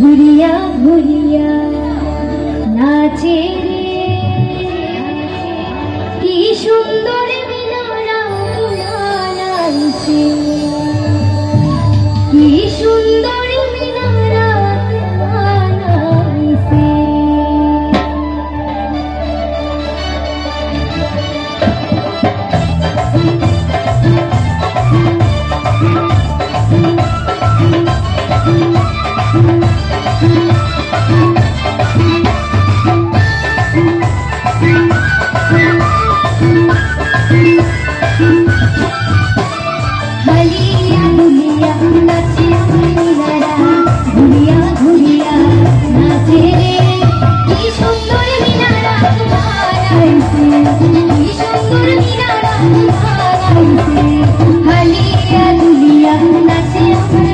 ঘুরিয়া ঘুরিয়া নাচে রে কি সুন্দর মিনারা বানাইছে কি সুন্দর মিনারা বানাইছে হালিয়া দুলিয়া নাচে মিনারা ঘুরিয়া ঘুরিয়া নাচে রে কি সুন্দর মিনারা বানাইছে কি সুন্দর মিনারা বানাইছে হালিয়া দুলিয়া নাচে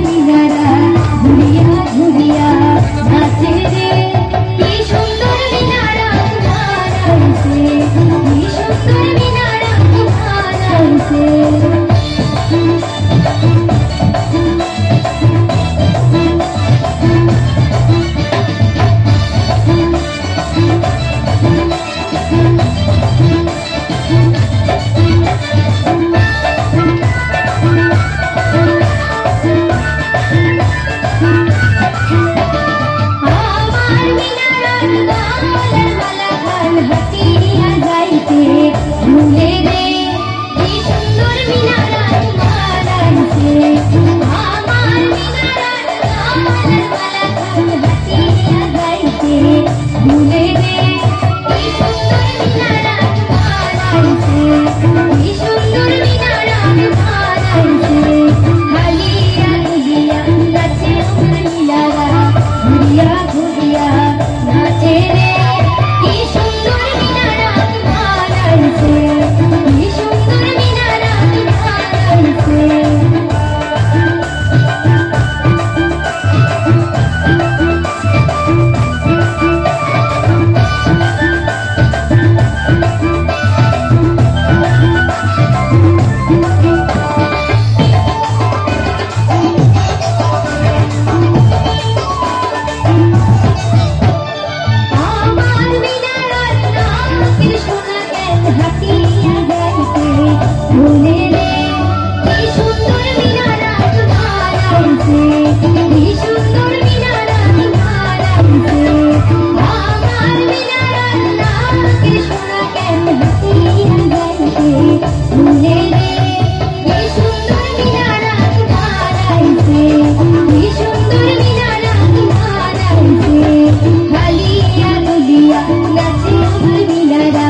মিনারা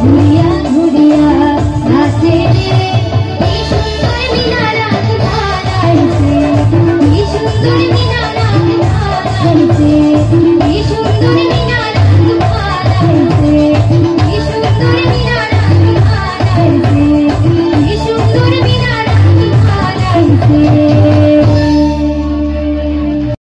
ঘুরিয়া ঘুরিয়া নাচে রে কি সুন্দর মিনারা বানাইছে কি সুন্দর মিনারা বানাইছে কি সুন্দর মিনারা